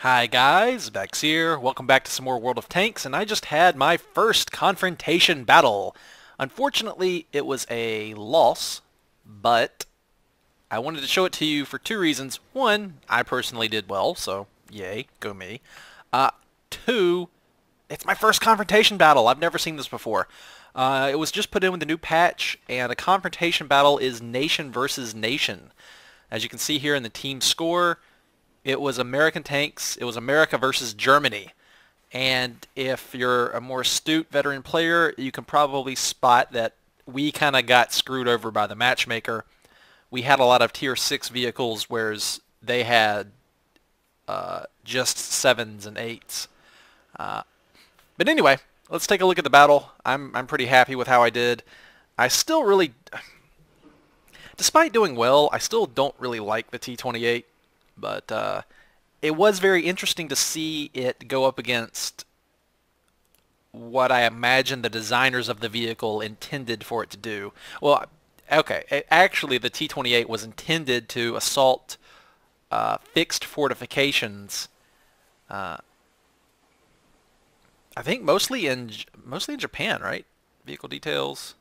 Hi guys, Vechs here. Welcome back to some more World of Tanks, and I just had my first Confrontation battle. Unfortunately, it was a loss, but I wanted to show it to you for two reasons. One, I personally did well, so yay, go me. Uh, Two, it's my first Confrontation battle. I've never seen this before. It was just put in with the new patch, and a Confrontation battle is nation versus nation. As you can see here in the team score, it was American tanks. It was America versus Germany. And if you're a more astute veteran player, you can probably spot that we kind of got screwed over by the matchmaker. We had a lot of tier 6 vehicles, whereas they had just 7s and 8s. But anyway, let's take a look at the battle. I'm pretty happy with how I did. I still really, despite doing well, I still don't really like the T-28. But it was very interesting to see it go up against what I imagine the designers of the vehicle intended for it to do. Well, okay, actually the T-28 was intended to assault fixed fortifications. I think mostly in Japan, right? Vehicle details.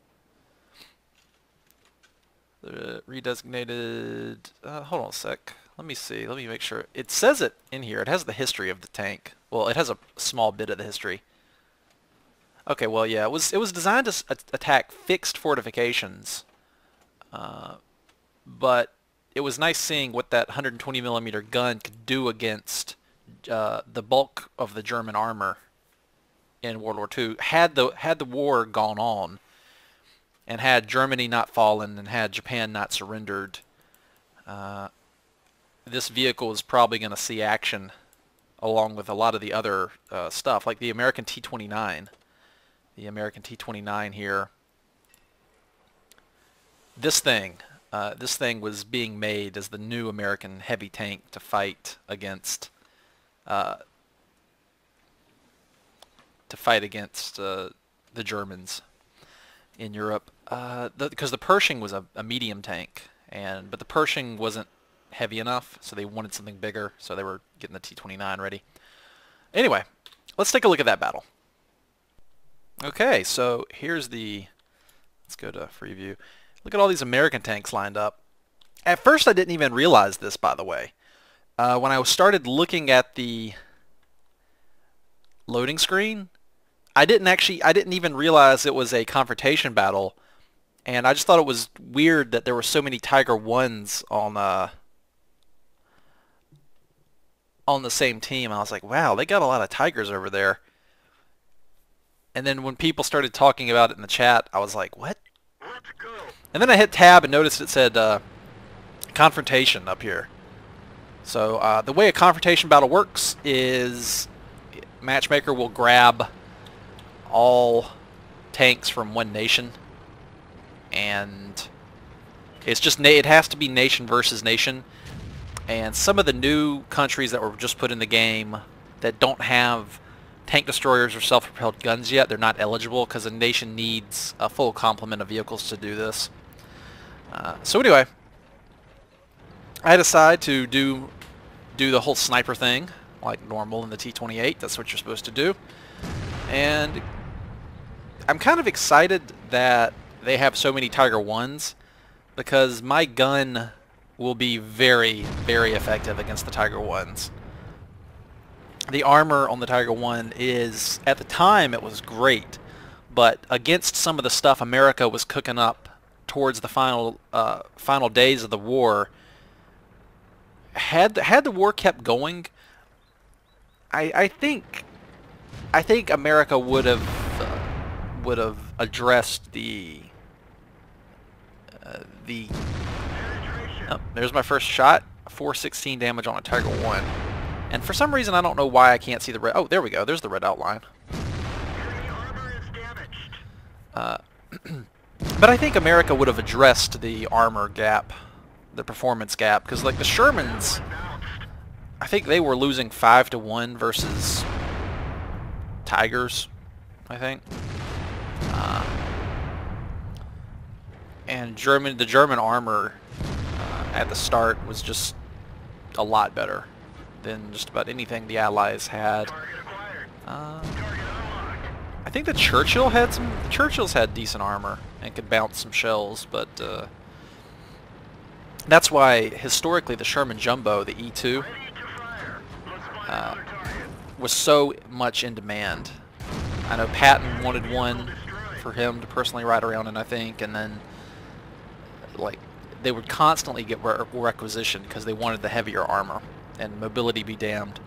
Redesignated. Hold on a sec. Let me see. Let me make sure. It says it in here. It has the history of the tank. Well, it has a small bit of the history. Okay, well, yeah, it was designed to attack fixed fortifications, but it was nice seeing what that 120 millimeter gun could do against the bulk of the German armor in World War II. Had the war gone on, and had Germany not fallen, and had Japan not surrendered, this vehicle is probably going to see action along with a lot of the other stuff, like the American T-29. The American T-29 here. This thing was being made as the new American heavy tank to fight against the Germans in Europe, because the Pershing was a medium tank, but the Pershing wasn't heavy enough, so they wanted something bigger, so they were getting the T-29 ready. Anyway, let's take a look at that battle. Okay, so here's let's go to free view. Look at all these American tanks lined up. At first I didn't even realize this, by the way. When I started looking at the loading screen, I didn't even realize it was a confrontation battle, and I just thought it was weird that there were so many Tiger 1s on the same team. I was like, wow, they got a lot of Tigers over there. And then when people started talking about it in the chat, I was like, what? And then I hit tab and noticed it said confrontation up here. So the way a confrontation battle works is matchmaker will grab all tanks from one nation, and it has to be nation versus nation. And some of the new countries that were just put in the game that don't have tank destroyers or self-propelled guns yet, they're not eligible because a nation needs a full complement of vehicles to do this. So anyway, I decided to do the whole sniper thing like normal in the T-28. That's what you're supposed to do. And I'm kind of excited that they have so many Tiger 1s, because my gun will be very, very effective against the Tiger 1s. The armor on the Tiger 1 is, at the time, it was great, but against some of the stuff America was cooking up towards the final days of the war, had the war kept going, I think America would have addressed oh, there's my first shot. 416 damage on a Tiger 1. And for some reason, I don't know why I can't see the red. Oh, there we go. There's the red outline. But I think America would have addressed the armor gap, the performance gap, because like the Shermans, I think they were losing 5-1 versus Tigers, I think. And the German armor at the start was just a lot better than just about anything the Allies had. I think the Churchill had some. The Churchills had decent armor and could bounce some shells, but that's why historically the Sherman Jumbo, the E2, was so much in demand. I know Patton wanted one for him to personally ride around in, I think, and then like they would constantly get requisitioned because they wanted the heavier armor, and mobility be damned.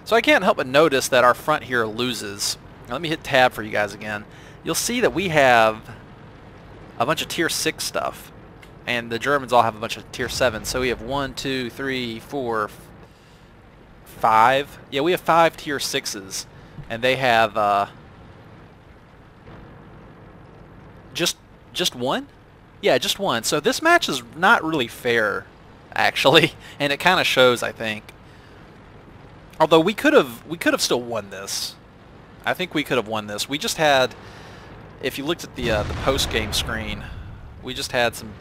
So I can't help but notice that our front here loses. Now, let me hit tab for you guys again. You'll see that we have a bunch of tier 6 stuff, and the Germans all have a bunch of tier 7. So we have 1, 2, 3, 4, 5. Yeah, we have 5 tier 6s, and they have just one? Yeah, just one. So this match is not really fair, actually, and it kind of shows, I think. Although we could have still won this. I think we could have won this. We just had, if you looked at the post-game screen, we just had some,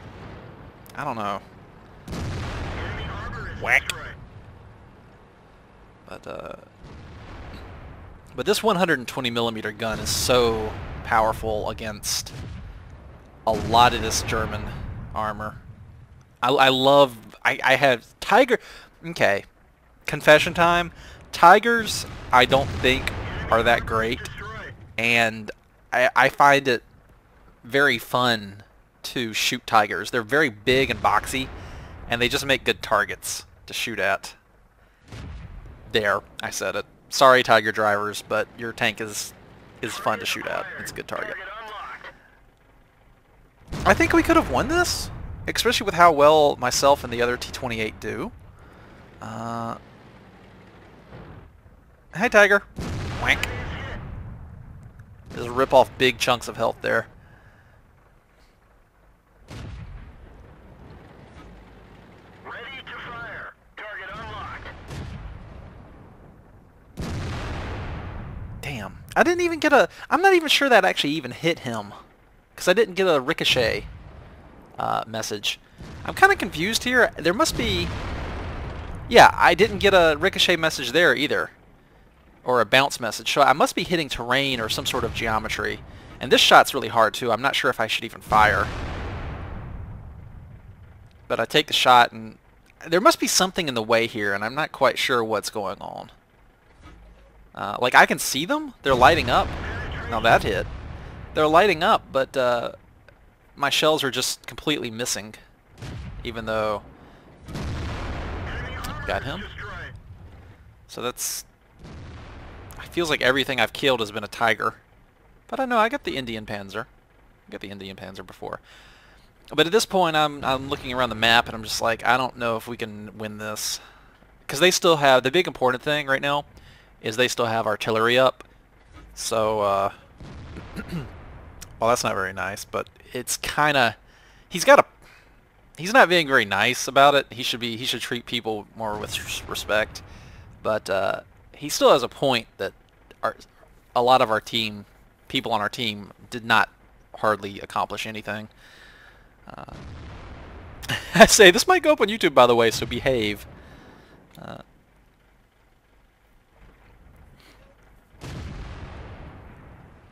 I don't know, whack. But this 120mm gun is so powerful against a lot of this German armor. I have Tiger. Okay, confession time. Tigers I don't think are that great, and I find it very fun to shoot Tigers. They're very big and boxy, and they just make good targets to shoot at. There, I said it. Sorry, Tiger drivers, but your tank is fun to shoot at. It's a good target. I think we could have won this, especially with how well myself and the other T-28 do. Hi, Tiger. Wank. Just rip off big chunks of health there. Ready to fire. Target unlocked. Damn. I didn't even get a... I'm not even sure that actually even hit him, because I didn't get a ricochet message. I'm kind of confused here. There must be... Yeah, I didn't get a ricochet message there either, or a bounce message. So I must be hitting terrain or some sort of geometry. And this shot's really hard too. I'm not sure if I should even fire. But I take the shot, and there must be something in the way here, and I'm not quite sure what's going on. Like, I can see them. They're lighting up. Now that hit. They're lighting up, but my shells are just completely missing. Even though... Got him. So that's... It feels like everything I've killed has been a Tiger. But I know I got the Indian Panzer. I got the Indian Panzer before. But at this point, I'm looking around the map, and I'm just like, I don't know if we can win this. Because they still have... The big important thing right now is they still have artillery up. So, well, that's not very nice, but it's kind of... He's not being very nice about it. He should treat people more with respect. But he still has a point that a lot of our team, people on our team, did not hardly accomplish anything. I say, this might go up on YouTube, by the way, so behave.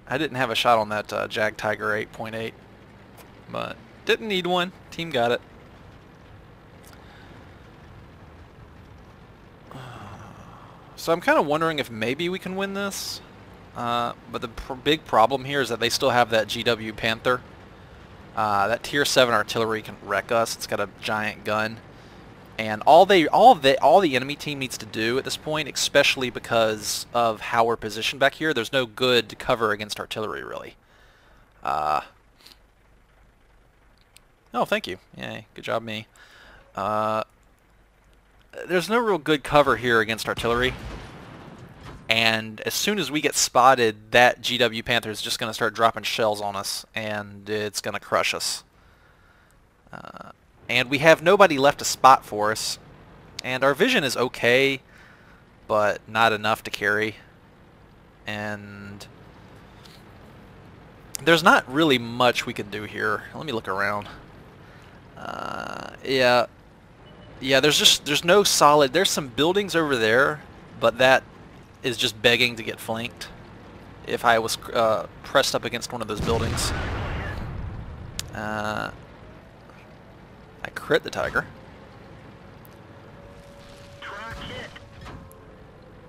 I didn't have a shot on that Jag Tiger 8.8, but didn't need one. Team got it. So I'm kind of wondering if maybe we can win this. But the big problem here is that they still have that GW Panther. That tier 7 artillery can wreck us. It's got a giant gun. And all the enemy team needs to do at this point, especially because of how we're positioned back here, there's no good cover against artillery, really. Oh, thank you. Yay, good job, me. There's no real good cover here against artillery. And as soon as we get spotted, that GW Panther is just going to start dropping shells on us, and it's going to crush us. And we have nobody left to spot for us. And our vision is okay, but not enough to carry. And there's not really much we can do here. Let me look around. Yeah, Yeah, there's no solid. There's some buildings over there, but that is just begging to get flanked. If I was pressed up against one of those buildings, I crit the Tiger,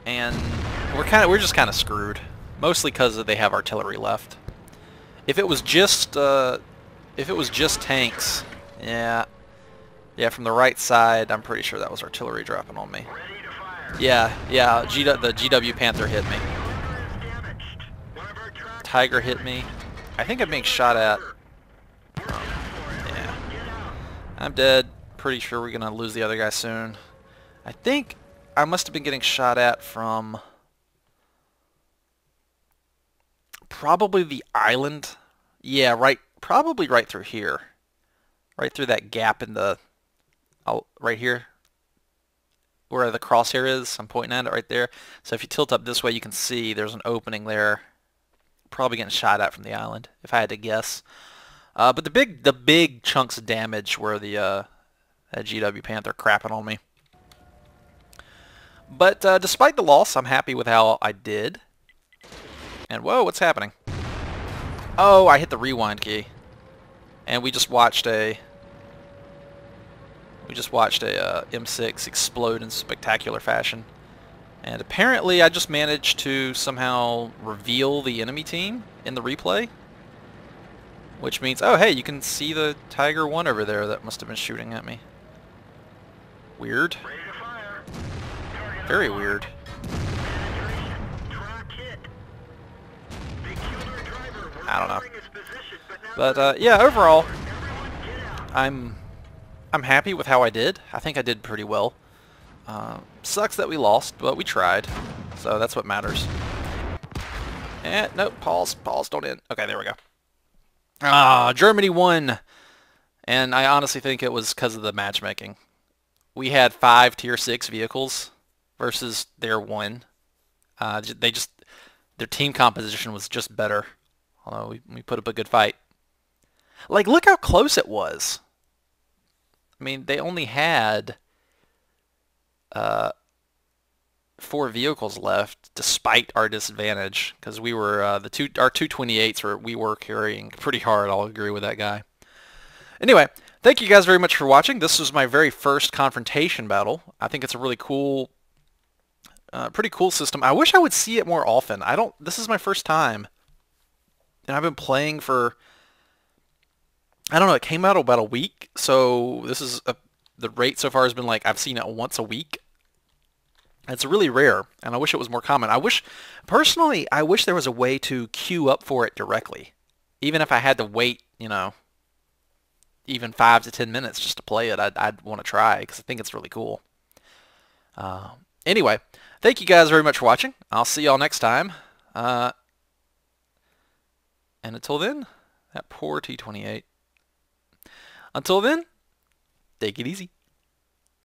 and we're just kind of screwed. Mostly because they have artillery left. If it was just tanks, yeah. Yeah, from the right side, I'm pretty sure that was artillery dropping on me. Yeah, the GW Panther hit me. Tiger hit me. I think I'm being shot at. Yeah. I'm dead. Pretty sure we're going to lose the other guy soon. I think I must have been getting shot at from probably the island. Yeah, probably right through here. Right through that gap in the... right here, where the crosshair is. I'm pointing at it right there. So if you tilt up this way, you can see there's an opening there. Probably getting shot at from the island, if I had to guess. But the big chunks of damage were the that GW Panther crapping on me. But despite the loss, I'm happy with how I did. And whoa, what's happening? Oh, I hit the rewind key, and we just watched a M6 explode in spectacular fashion. And apparently I just managed to somehow reveal the enemy team in the replay. Which means, oh hey, you can see the Tiger 1 over there that must have been shooting at me. Weird. Very weird. I don't know. But yeah, overall, I'm happy with how I did. I think I did pretty well. Sucks that we lost, but we tried. So that's what matters. And nope, pause, don't end. Okay, there we go. Germany won. And I honestly think it was because of the matchmaking. We had 5 tier 6 vehicles versus their 1. Their team composition was just better. Although we put up a good fight. Like, look how close it was. I mean, they only had 4 vehicles left, despite our disadvantage, because we were our 228s we were carrying pretty hard. I'll agree with that guy. Anyway, thank you guys very much for watching. This was my very first Confrontation battle. I think it's a really cool, pretty cool system. I wish I would see it more often. This is my first time, and I've been playing for, I don't know, it came out about a week, so this is the rate so far has been like I've seen it once a week. It's really rare, and I wish it was more common. Personally, I wish there was a way to queue up for it directly. Even if I had to wait, you know, even 5 to 10 minutes just to play it, I'd want to try, because I think it's really cool. Anyway, thank you guys very much for watching. I'll see y'all next time. And until then, that poor T-28. Until then, take it easy.